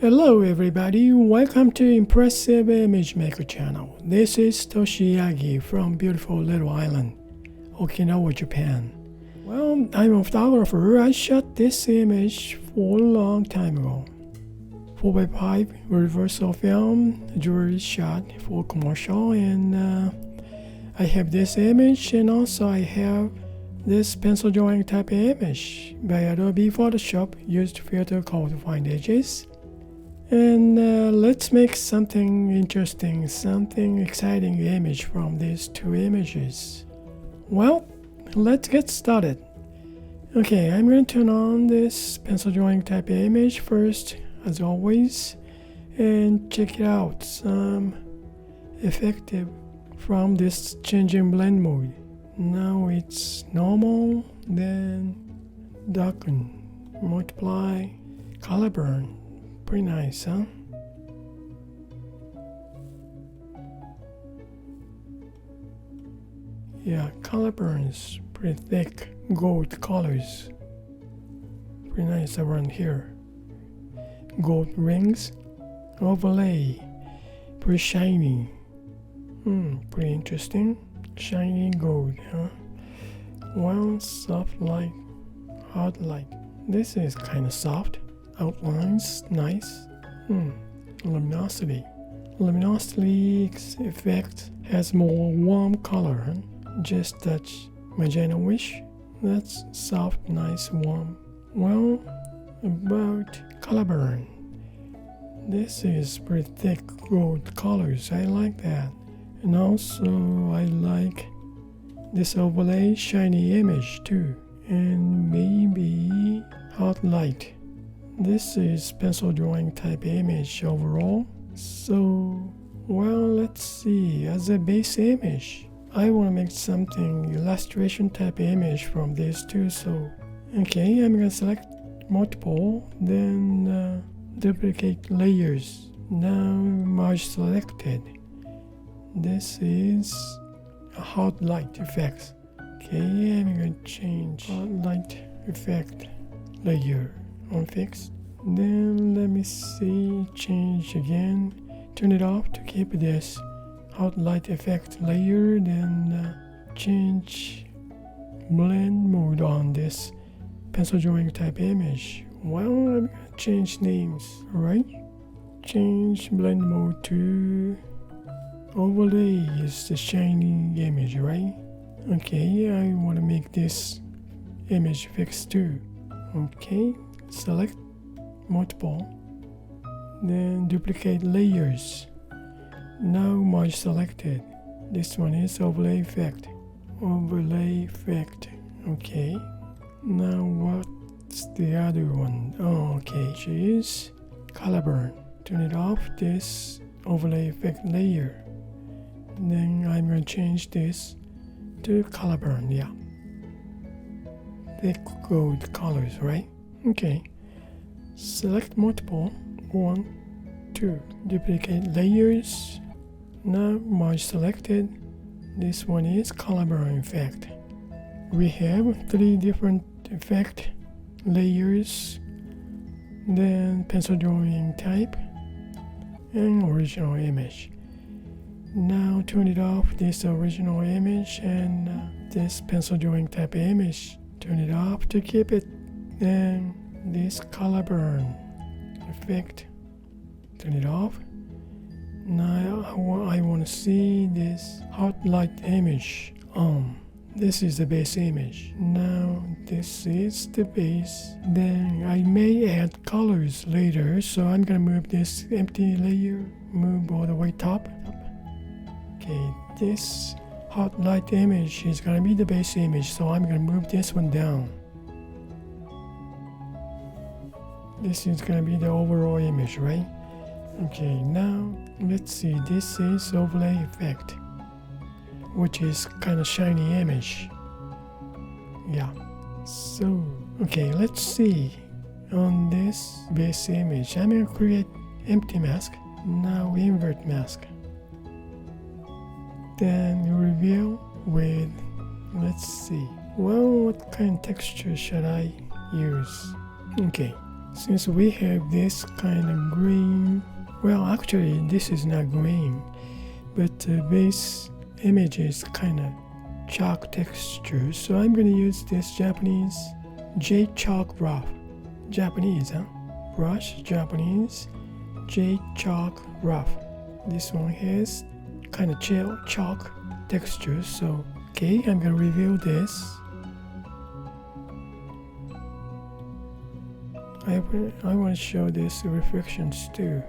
Hello everybody, welcome to Impressive Image Maker channel. This is Toshi Yagi from beautiful little island, Okinawa, Japan. Well, I'm a photographer. I shot this image for a long time ago. 4x5 reversal film, jewelry shot for commercial, and I have this image, and also I have this pencil drawing type of image by Adobe Photoshop used filter called Find Edges. And let's make something interesting, something exciting image from these two images. Well, let's get started. Okay, I'm going to turn on this pencil drawing type of image first, as always, and check it out. Some effective from this changing blend mode. Now it's normal, then darken, multiply, color burn. Pretty nice, huh? Yeah, color burns, pretty thick, gold colors. Pretty nice around here. Gold rings, overlay, pretty shiny. Pretty interesting. Shiny gold, huh? Well, soft light, hard light. This is kind of soft. Outlines, nice. Luminosity. Luminosity effect has more warm color. Huh? Just touch magenta-ish. That's soft, nice, warm. Well, about color burn. This is pretty thick gold colors. I like that. And also I like this overlay shiny image too. And maybe hot light. This is pencil drawing type image overall. So, well, let's see. As a base image, I want to make something illustration type image from these two. So, okay, I'm going to select multiple, then duplicate layers. Now merge selected. This is a hot light effect. Okay, I'm going to change hot light effect layer on fix. Then let me see, change again, turn it off to keep this hot light effect layer, then change blend mode on this pencil drawing type image. Well, I'm gonna change names, right? Change blend mode to overlay is the shiny image, right? Okay, I want to make this image fix too. Okay, select multiple, then duplicate layers. Now merge selected. This one is overlay effect. Overlay effect. Okay. Now what's the other one? Oh, okay. Choose color burn. Turn it off. This overlay effect layer. Then I'm going to change this to color burn. Yeah. Thick gold colors, right? Okay. Select multiple. 1, 2. Duplicate layers. Now merge selected. This one is color burn effect. We have 3 different effect layers. Then pencil drawing type and original image. Now turn it off, this original image, and this pencil drawing type image. Turn it off to keep it. Then this color burn effect. Turn it off. Now I want to see this hot light image on. This is the base image. Now this is the base. Then I may add colors later, so I'm gonna move this empty layer, move all the way top. Okay, this hot light image is gonna be the base image, so I'm gonna move this one down. This is gonna be the overall image, right? Okay, now let's see. This is overlay effect, which is kind of shiny image. Yeah. So, okay, let's see. On this base image, I'm gonna create empty mask. Now invert mask. Then reveal with, let's see. Well, what kind of texture should I use? Okay, since we have this kind of green, well, actually this is not green, but the base image is kind of chalk texture, so I'm going to use this Japanese J chalk rough. Japanese, huh? Brush, Japanese J chalk rough. This one has kind of chalk texture, so okay, I'm going to reveal this. I want to show this reflections too.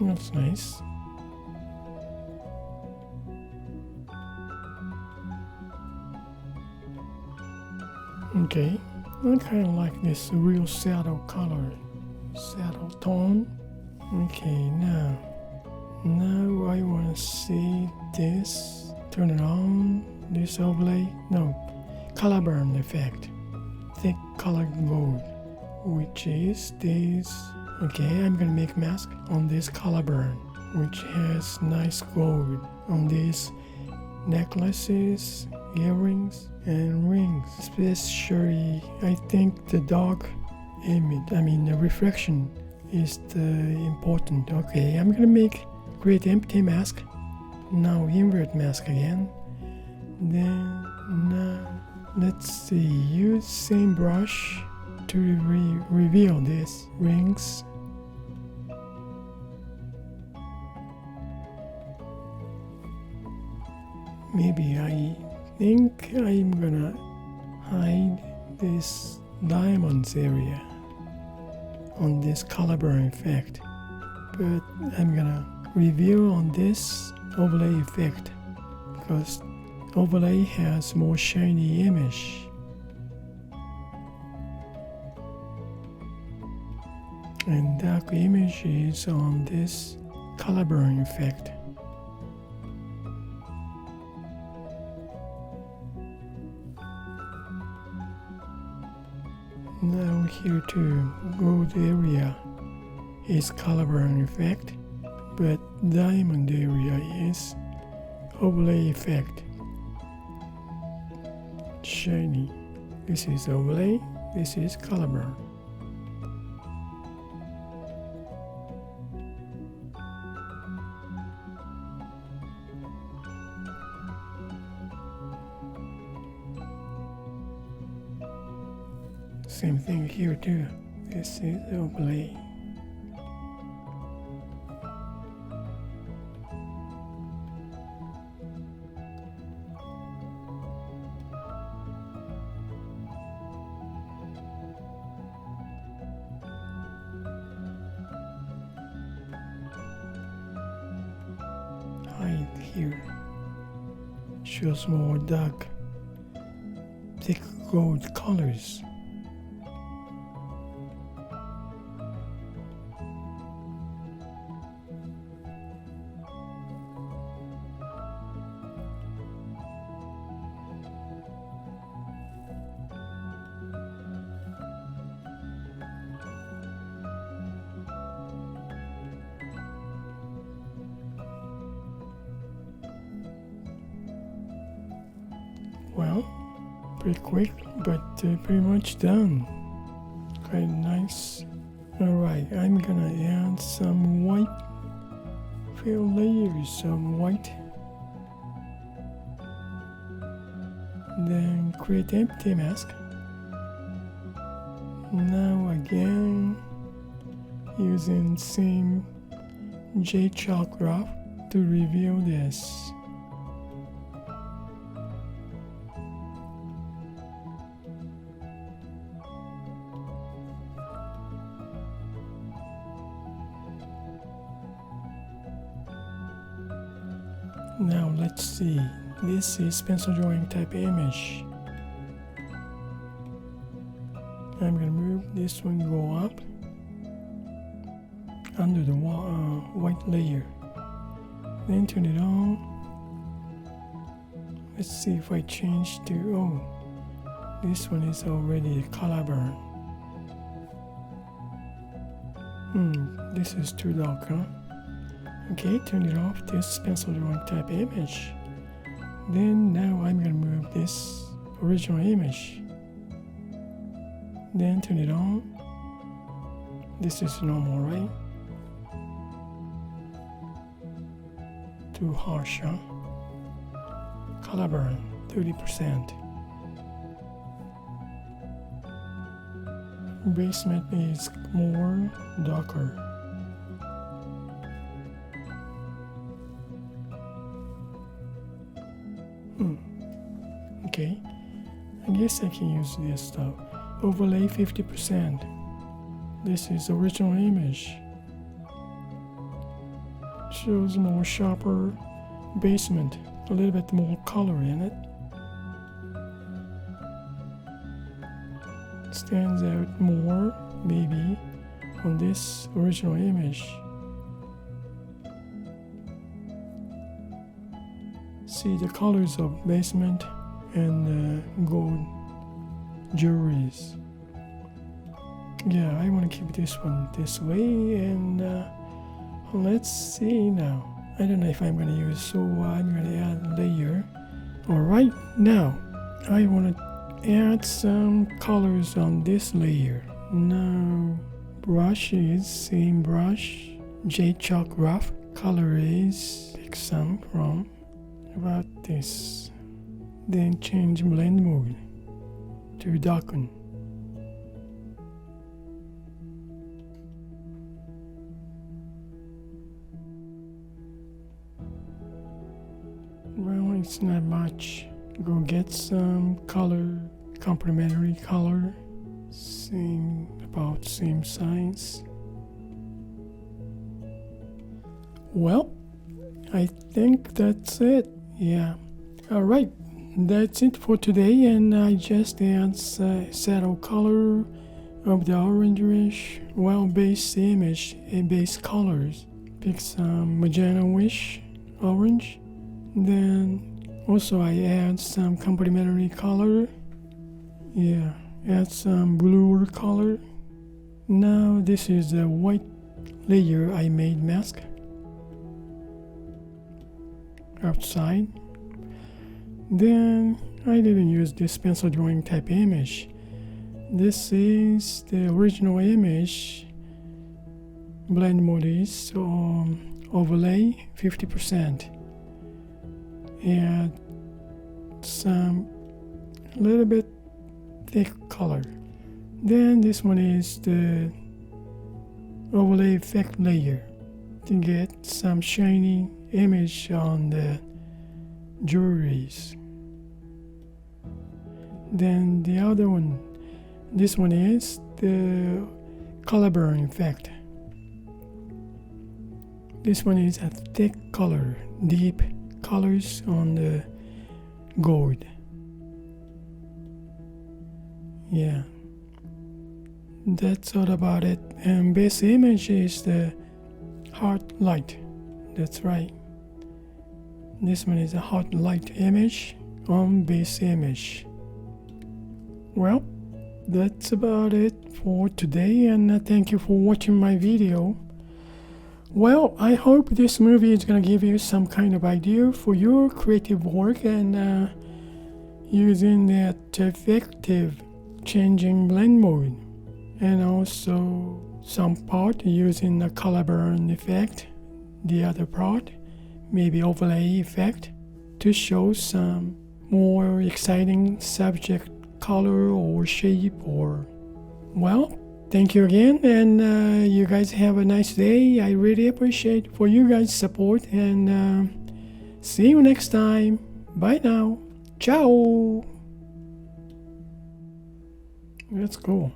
That's nice. Okay, I kind of like this real saddle color, saddle tone. Okay, now I want to see this. Turn it on. This overlay. No, color burn effect. Thick colored gold, which is this. Okay, I'm gonna make mask on this color burn, which has nice gold on these necklaces, earrings, and rings. Especially, I think the dark image, the reflection is the important. Okay, I'm gonna create empty mask. Now invert mask again. Then now let's see, use same brush to reveal these rings. Maybe I think I'm gonna hide this diamonds area on this color burn effect, but I'm gonna reveal on this overlay effect because overlay has more shiny image. And dark image is on this color burn effect. Now here too, gold area is color burn effect, but diamond area is overlay effect. Shiny. This is overlay, this is color burn. Same thing here too. This is overlay. Hide here. Shows more dark, thick gold colors. Well, pretty quick, but pretty much done. Quite nice. Alright, I'm gonna add some white, few layers of white. Then create empty mask. Now again, using same J chalk graph to reveal this. Now let's see, this is pencil drawing type image. I'm going to move this one, go up under the white layer, then turn it on. Let's see if I change to, this one is already a color burn. This is too dark, huh? Okay, turn it off, this pencil drawing type image. Then now I'm gonna move this original image. Then turn it on. This is normal, right? Too harsh, huh? Color burn, 30%. Basement is more darker. Okay, I guess I can use this stuff. Overlay 50%. This is original image. Shows more sharper basement, a little bit more color in it. Stands out more maybe on this original image. See the colors of basement and gold jewelries. Yeah, I want to keep this one this way, and let's see now. I don't know if I'm going to use, so I'm going to add a layer. Alright, now I want to add some colors on this layer. Now brush is same brush, J Chalk Rough. Color is pick some from about this. Then change blend mode to darken. Well, it's not much. Go get some color, complementary color, about same size. Well, I think that's it. Yeah. Alright, that's it for today, and I just add saddle color of the orange-ish, base image and base colors. Pick some magenta-ish orange. Then also I add some complementary color. Yeah, add some bluer color. Now this is a white layer I made mask outside. Then I didn't use this pencil drawing type image. This is the original image. Blend mode is overlay 50%. Add some little bit thick color. Then this one is the overlay effect layer to get some shiny image on the jewelries. Then the other one, this one is the color burn effect. This one is a thick color, deep colors on the gold. Yeah, that's all about it. And base image is the hard light. That's right. This one is a hot light image on base image. Well, that's about it for today, and thank you for watching my video. Well, I hope this movie is going to give you some kind of idea for your creative work, and using that effective changing blend mode, and also some part using the color burn effect, the other part maybe overlay effect to show some more exciting subject color or shape. Or well, thank you again, and you guys have a nice day. I really appreciate for you guys support, and see you next time. Bye now. Ciao. That's cool.